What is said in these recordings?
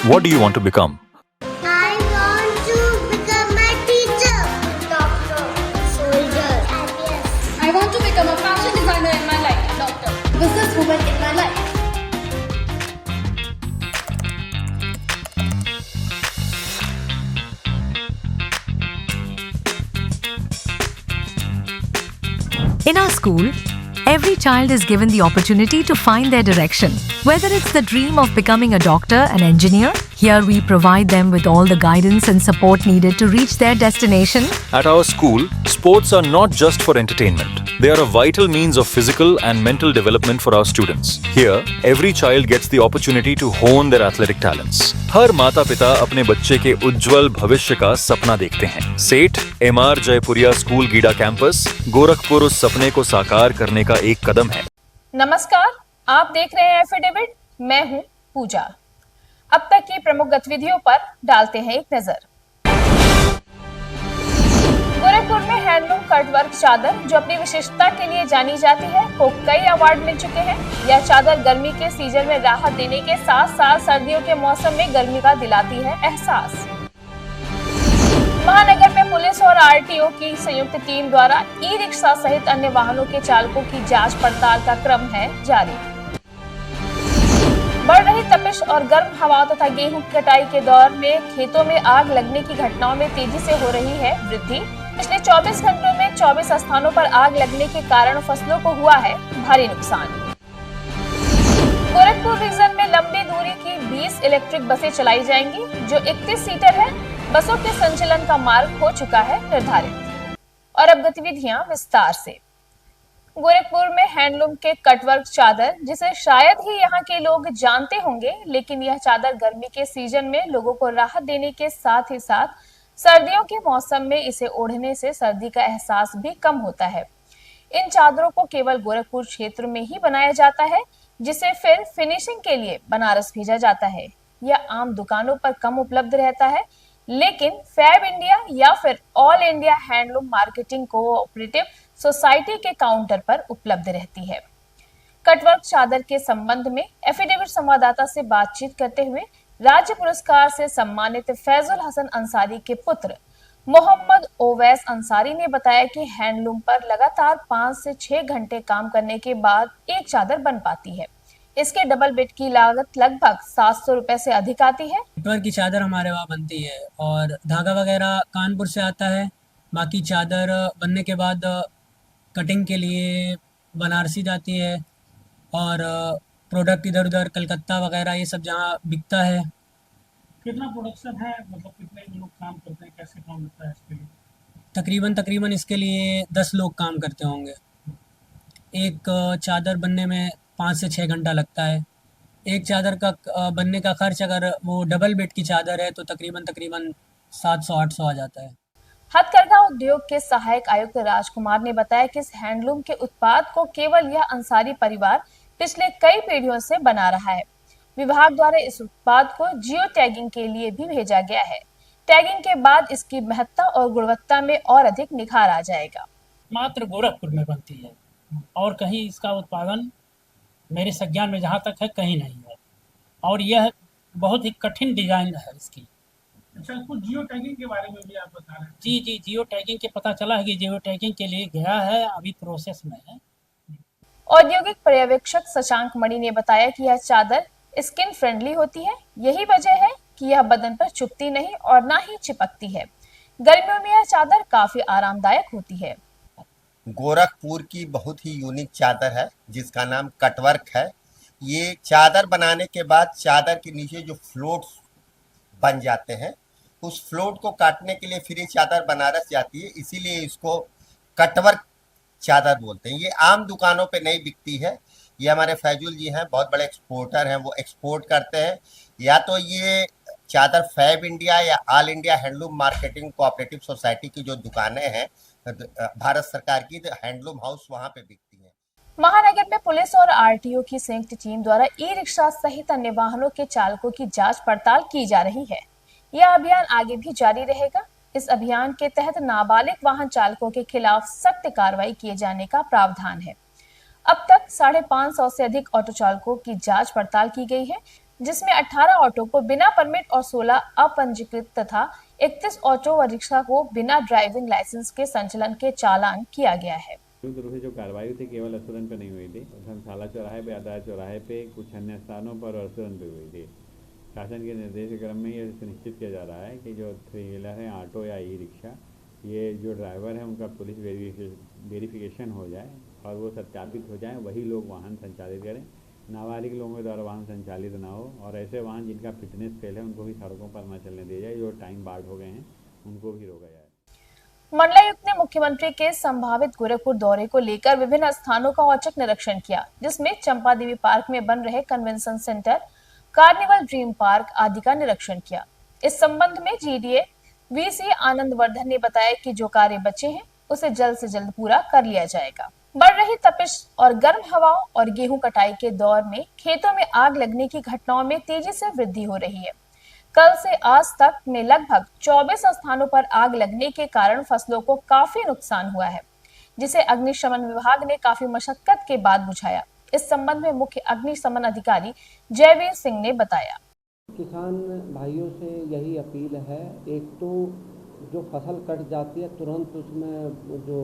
What do you want to become? I want to become a teacher, doctor, soldier, IPS. I want to become a fashion designer in my life, doctor, businesswoman in my life. In our school, every child is given the opportunity to find their direction. Whether it's the dream of becoming a doctor, an engineer, here we provide them with all the guidance and support needed to reach their destination. At our school, sports are not just for entertainment. They are a vital means of physical and mental development for our students. Here, every child gets the opportunity to hone their athletic talents. हर माता पिता अपने बच्चे के उज्जवल भविष्य का सपना देखते हैं। सेठ MR Jaipuria school GIDA campus Gorakhpur उस सपने को साकार करने का एक कदम है। नमस्कार, आप देख रहे हैं एफिडेविट। मैं हूं पूजा। अब तक की प्रमुख गतिविधियों पर डालते हैं एक नजर। गोरखपुर में हैंडलूम कटवर्क चादर, जो अपनी विशेषता के लिए जानी जाती है, को कई अवार्ड मिल चुके हैं। यह चादर गर्मी के सीजन में राहत देने के साथ साथ सर्दियों के मौसम में गर्मी का दिलाती है एहसास। महानगर में पुलिस और आरटीओ की संयुक्त टीम द्वारा ई रिक्शा सहित अन्य वाहनों के चालकों की जांच पड़ताल का क्रम है जारी। बढ़ रही तपिश और गर्म हवाओं तथा गेहूं की कटाई के दौर में खेतों में आग लगने की घटनाओं में तेजी से हो रही है वृद्धि। पिछले 24 घंटों में 24 स्थानों पर आग लगने के कारण फसलों को हुआ है भारी नुकसान। गोरखपुर रीजन में लंबी दूरी की 20 इलेक्ट्रिक बसें चलाई जाएंगी, जो 31 सीटर है। बसों के संचालन का मार्ग हो चुका है निर्धारित। और अब गतिविधियां विस्तार से। गोरखपुर में हैंडलूम के कटवर्क चादर, जिसे शायद ही यहाँ के लोग जानते होंगे, लेकिन यह चादर गर्मी के सीजन में लोगों को राहत देने के साथ ही साथ सर्दियों के मौसम में इसे ओढ़ने से सर्दी का एहसास भी कम होता है। इन चादरों को केवल गोरखपुर क्षेत्र में ही बनाया जाता है, जिसे फिर फिनिशिंग के लिए बनारस भेजा जाता है। यह आम दुकानों पर कम उपलब्ध रहता है, लेकिन फैब इंडिया या फिर all India handloom marketing cooperative society के काउंटर पर उपलब्ध रहती है। कटवर्क चादर के संबंध में एफिडेविट संवाददाता से बातचीत करते हुए राज्य पुरस्कार से सम्मानित फैजुल हसन अंसारी के पुत्र मोहम्मद ओवैस अंसारी ने बताया कि हैंडलूम पर लगातार 5 से 6 घंटे काम करने के बाद एक चादर बन पाती है। इसके डबल बेड की लागत लगभग 700 रुपए से अधिक आती है। कटवर्क की चादर हमारे वहाँ बनती है और धागा वगैरह कानपुर से आता है। बाकी चादर बनने के बाद कटिंग के लिए बनारसी जाती है और प्रोडक्ट इधर उधर कलकत्ता वगैरह ये सब जहाँ बिकता है। कितना प्रोडक्शन है, मतलब कितने लोग काम करते हैं, कैसे काम होता है इसके लिए? तकरीबन इसके लिए 10 लोग काम करते होंगे। एक चादर बनने में 5 से 6 घंटा लगता है। एक चादर का बनने का खर्च अगर वो डबल बेड की चादर है तो तकरीबन 700-800 आ जाता है। हथकरघा उद्योग के सहायक आयुक्त राजकुमार ने बताया कि इस हैंडलूम के उत्पाद को केवल यह अंसारी परिवार पिछले कई पीढ़ियों से बना रहा है। विभाग द्वारा इस उत्पाद को जियो टैगिंग के लिए भी भेजा गया है। टैगिंग के बाद इसकी महत्ता और गुणवत्ता में और अधिक निखार आ जाएगा। मात्र गोरखपुर में बनती है और कहीं इसका उत्पादन मेरे संज्ञान में जहाँ तक है कहीं नहीं है, और यह बहुत ही कठिन डिजाइन है इसकी। अच्छा, कुछ जियो टैगिंग के बारे में भी आप बता रहे हैं? जी, जियो टैगिंग के पता चला है कि जियो टैगिंग के लिए गया है, अभी प्रोसेस में है। औद्योगिक पर्यवेक्षक शशांक मणि ने बताया कि यह चादर स्किन फ्रेंडली होती है। यही वजह है कि यह बदन पर चुभती नहीं और ना ही चिपकती है। गर्मियों में यह चादर काफी आरामदायक होती है। गोरखपुर की बहुत ही यूनिक चादर है जिसका नाम कटवर्क है। ये चादर बनाने के बाद चादर के नीचे जो फ्लोट्स बन जाते हैं, उस फ्लोट को काटने के लिए फिर ये चादर बनारस जाती है, इसीलिए इसको कटवर्क चादर बोलते हैं। ये आम दुकानों पे नहीं बिकती है। ये हमारे फैजुल जी हैं, बहुत बड़े एक्सपोर्टर हैं, वो एक्सपोर्ट करते हैं। या तो ये चादर फैब इंडिया या all India handloom marketing cooperative society की जो दुकानें हैं भारत सरकार की, हैंडलूम हाउस, वहाँ पे बिकती है। महानगर में पुलिस और आरटीओ की संयुक्त टीम द्वारा ई रिक्शा सहित अन्य वाहनों के चालकों की जांच पड़ताल की जा रही है। यह अभियान आगे भी जारी रहेगा। इस अभियान के तहत नाबालिग वाहन चालकों के खिलाफ सख्त कार्रवाई किए जाने का प्रावधान है। अब तक 550 से अधिक ऑटो चालकों की जांच पड़ताल की गई है। जिसमें 18 ऑटो को बिना परमिट और 16 अपंजीकृत तथा 31 ऑटो व रिक्शा को बिना ड्राइविंग लाइसेंस के संचालन के चालान किया गया है। रूप से जो कार्रवाई थी केवल अस्सुरन पे नहीं हुई थी, धर्मशाला चौराहे पे, आदालत चौराहे पे, कुछ अन्य स्थानों पर अस्सुरन पे हुई थी। शासन के निर्देश क्रम में ये सुनिश्चित किया जा रहा है कि जो 3 व्हीलर है, ऑटो या ई रिक्शा, ये जो ड्राइवर है उनका पुलिस वेरिफिकेशन हो जाए और वो सत्यापित हो जाए, वही लोग वाहन संचालित करें। नाबालिग लोगों के द्वारा वाहन संचालित ना हो और ऐसे वाहन जिनका फिटनेस फेल है उनको भी सड़कों पर न चलने दिया जाए। जो टाइम बार्ड हो गए हैं उनको भी रोका जाए। मंडलायुक्त ने मुख्यमंत्री के संभावित गोरखपुर दौरे को लेकर विभिन्न स्थानों का औचक निरीक्षण किया, जिसमें चंपा देवी पार्क में बन रहे convention centre, carnival dream park आदि का निरीक्षण किया। इस संबंध में जीडीए वीसी आनंद वर्धन ने बताया कि जो कार्य बचे हैं उसे जल्द से जल्द पूरा कर लिया जाएगा। बढ़ रही तपिश और गर्म हवाओं और गेहूं कटाई के दौर में खेतों में आग लगने की घटनाओं में तेजी से वृद्धि हो रही है। कल से आज तक में लगभग 24 स्थानों पर आग लगने के कारण फसलों को काफी नुकसान हुआ है, जिसे अग्निशमन विभाग ने काफी मशक्कत के बाद बुझाया। इस संबंध में मुख्य अग्निशमन अधिकारी जयवीर सिंह ने बताया। किसान भाइयों से यही अपील है, एक तो जो फसल कट जाती है तुरंत उसमें जो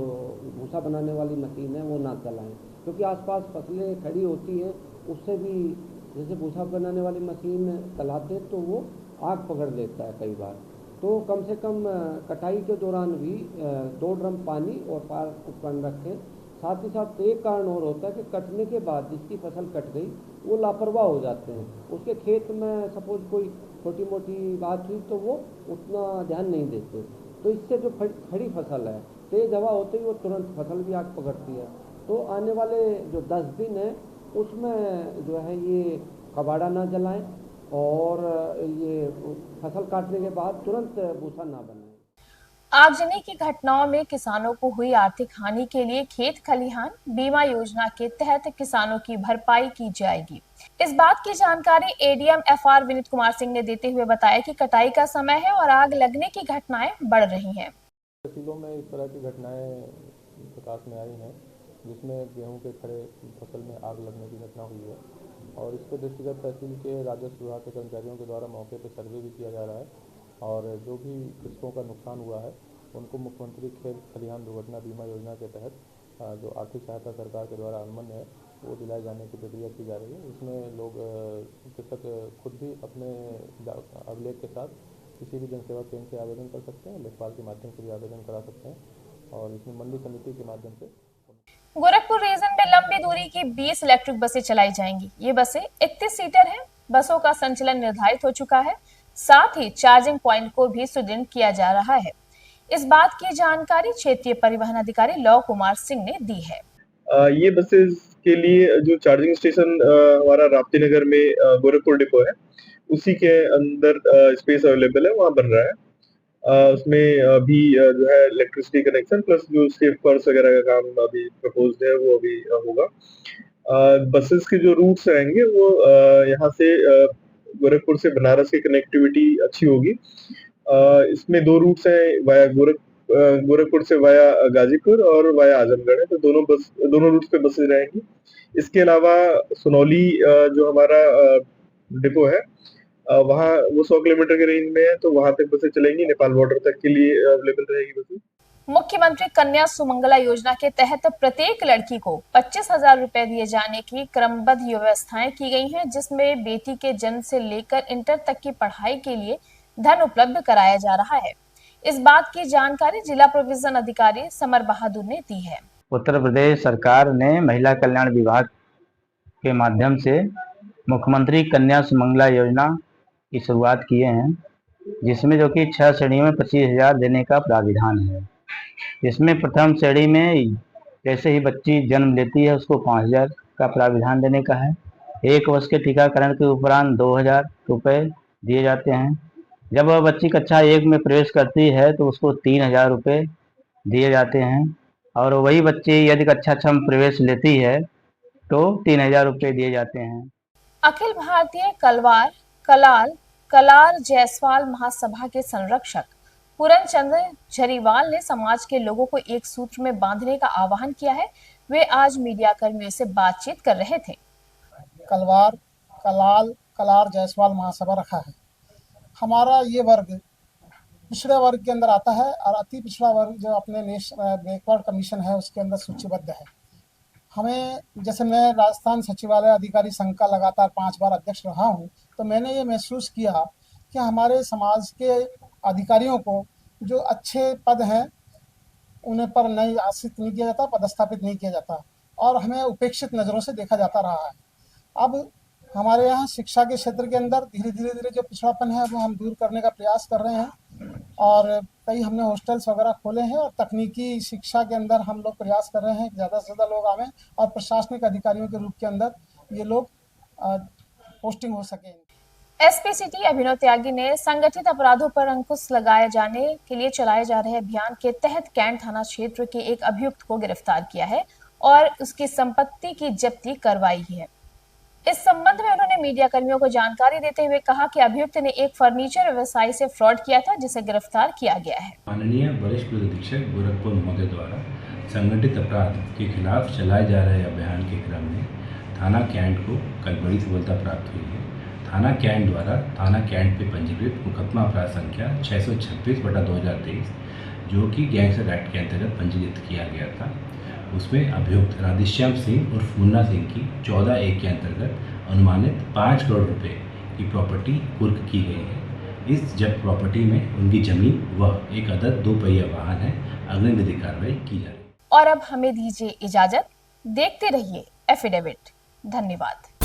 भूसा बनाने वाली मशीन है वो ना चलाएं, क्योंकि आसपास फसलें खड़ी होती हैं, उससे भी जैसे भूसा बनाने वाली मशीन चलाते तो वो आग पकड़ लेता है कई बार। तो कम से कम कटाई के दौरान भी 2 ड्रम पानी और फायर उपकरण रखें। साथ ही साथ एक कारण और होता है कि कटने के बाद जिसकी फसल कट गई वो लापरवाह हो जाते हैं, उसके खेत में सपोज कोई छोटी मोटी बात हुई तो वो उतना ध्यान नहीं देते, तो इससे जो खड़ी फसल है तेज हवा होते ही वो तुरंत फसल भी आग पकड़ती है। तो आने वाले जो 10 दिन है उसमें जो है ये कबाड़ा ना जलाएं और ये फसल काटने के बाद तुरंत भूसा ना बनाएं। आगजनी की घटनाओं में किसानों को हुई आर्थिक हानि के लिए खेत खलिहान बीमा योजना के तहत किसानों की भरपाई की जाएगी। इस बात की जानकारी एडीएम एफआर विनीत कुमार सिंह ने देते हुए बताया कि कटाई का समय है और आग लगने की घटनाएं बढ़ रही हैं। तहसीलों में इस तरह की घटनाएं प्रकाश में आई हैं, जिसमें गेहूं के खड़े फसल में आग लगने की घटना हुई है और इसके दृष्टिगत तहसील के राजस्व विभाग के कर्मचारियों के द्वारा मौके पर सर्वे भी किया जा रहा है और जो भी किस्तों का नुकसान हुआ है उनको मुख्यमंत्री खेत खलिहान दुर्घटना बीमा योजना के तहत जो आर्थिक सहायता सरकार के द्वारा अनुमन्य है वो दिलाए जाने की प्रक्रिया की जा रही है। इसमें लोग कृषक खुद भी अपने अभिलेख के साथ किसी भी जनसेवा केंद्र से आवेदन कर सकते हैं, लेखपाल के माध्यम से भी आवेदन करा सकते हैं और इसमें मंडी समिति के माध्यम से। गोरखपुर रीजन में लंबी दूरी की 20 इलेक्ट्रिक बसें चलाई जाएंगी। ये बसें 31 सीटर हैं। बसों का संचालन निर्धारित हो चुका है, साथ ही चार्जिंग पॉइंट को भी सुदृढ़ किया जा रहा है। इस बात की जानकारी क्षेत्रीय परिवहन अधिकारी लव कुमार सिंह ने दी है। ये बसेस के लिए जो चार्जिंग स्टेशन हमारा राप्ती नगर में गोरखपुर डिपो है उसी के अंदर स्पेस अवेलेबल है, वहाँ बन रहा है। उसमें अभी जो है इलेक्ट्रिसिटी कनेक्शन प्लस जो उसके फर्श वगैरह का काम अभी प्रपोज्ड है वो अभी होगा। बसेस के जो रूट्स रहेंगे वो यहाँ से गोरखपुर से बनारस की कनेक्टिविटी अच्छी होगी। इसमें 2 रूट्स हैं, वाया गोरखपुर से वाया गाजीपुर और वाया आजमगढ़ है, तो दोनों रूट्स पे बसेज रहेंगी। इसके अलावा सुनौली जो हमारा डिपो है वहाँ वो 100 किलोमीटर के रेंज में है, तो वहाँ तक बसें चलेंगी। नेपाल बॉर्डर तक के लिए अवेलेबल रहेगी बसें। मुख्यमंत्री कन्या सुमंगला योजना के तहत प्रत्येक लड़की को 25,000 रुपए दिए जाने की क्रमबद्ध व्यवस्थाएं की गई हैं, जिसमें बेटी के जन्म से लेकर इंटर तक की पढ़ाई के लिए धन उपलब्ध कराया जा रहा है। इस बात की जानकारी जिला प्रोविजन अधिकारी समर बहादुर ने दी है। उत्तर प्रदेश सरकार ने महिला कल्याण विभाग के माध्यम से मुख्यमंत्री कन्या सुमंगला योजना की शुरुआत किए हैं, जिसमें जो कि 6 श्रेणियों में 25,000 देने का प्राविधान है। इसमें प्रथम श्रेणी में जैसे ही बच्ची जन्म लेती है उसको 5,000 का प्राविधान देने का है। 1 वर्ष के टीकाकरण के उपरांत 2,000 रुपये दिए जाते हैं। जब वह बच्ची कक्षा 1 में प्रवेश करती है तो उसको 3,000 रुपये दिए जाते हैं और वही बच्ची यदि कक्षा 6 में प्रवेश लेती है तो 3,000 रुपये दिए जाते हैं। अखिल भारतीय कलार जायसवाल महासभा के संरक्षक पूरन चंद्र झरीवाल ने समाज के लोगों को एक सूत्र में बांधने का आह्वान किया है। वे आज मीडिया कर्मियों से बातचीत कर रहे थे। कलाल कलार जायसवाल महासभा रखा है। हमारा ये वर्ग पिछड़े वर्ग के अंदर आता है और अति पिछड़ा वर्ग जो अपने बैकवर्ड कमीशन है उसके अंदर सूचीबद्ध है। हमें, जैसे मैं राजस्थान सचिवालय अधिकारी संघ का लगातार 5 बार अध्यक्ष रहा हूँ, तो मैंने ये महसूस किया कि हमारे समाज के अधिकारियों को जो अच्छे पद हैं उन्हें पर नहीं आश्रित नहीं किया जाता, पदस्थापित नहीं किया जाता और हमें उपेक्षित नज़रों से देखा जाता रहा है। अब हमारे यहाँ शिक्षा के क्षेत्र के अंदर धीरे धीरे जो पिछड़ापन है वो हम दूर करने का प्रयास कर रहे हैं और कई हमने हॉस्टल्स वगैरह खोले हैं और तकनीकी शिक्षा के अंदर हम लोग प्रयास कर रहे हैं कि ज़्यादा से ज़्यादा लोग आवें और प्रशासनिक अधिकारियों के रूप के अंदर ये लोग पोस्टिंग हो सके। एसपी सिटी अभिनव त्यागी ने संगठित अपराधों पर अंकुश लगाए जाने के लिए चलाए जा रहे अभियान के तहत कैंट थाना क्षेत्र के एक अभियुक्त को गिरफ्तार किया है और उसकी संपत्ति की जब्ती करवाई है। इस संबंध में उन्होंने मीडिया कर्मियों को जानकारी देते हुए कहा कि अभियुक्त ने एक फर्नीचर व्यवसायी से फ्रॉड किया था जिसे गिरफ्तार किया गया है। माननीय वरिष्ठ पुलिस अधीक्षक गोरखपुर महोदय द्वारा संगठित अपराध के खिलाफ चलाए जा रहे अभियान के क्रम में थाना कैंट को कल बड़ी सफलता प्राप्त हुई है। थाना कैंट द्वारा थाना कैंट पे पंजीकृत मुकदमा अपराध संख्या 626/2023 जो कि गैंगस्टर एक्ट के अंतर्गत पंजीकृत किया गया था, उसमें अभियुक्त राधेश्याम सिंह और मुन्ना सिंह की 14(1) के अंतर्गत अनुमानित 5 करोड़ रुपए की प्रॉपर्टी कुर्क की गई है। इस जब्त प्रॉपर्टी में उनकी जमीन व एक अदद 2 पहिया वाहन है। अग्रिम विधिक कार्रवाई की जा रही है। और अब हमें दीजिए इजाजत। देखते रहिए एफिडेविट। धन्यवाद।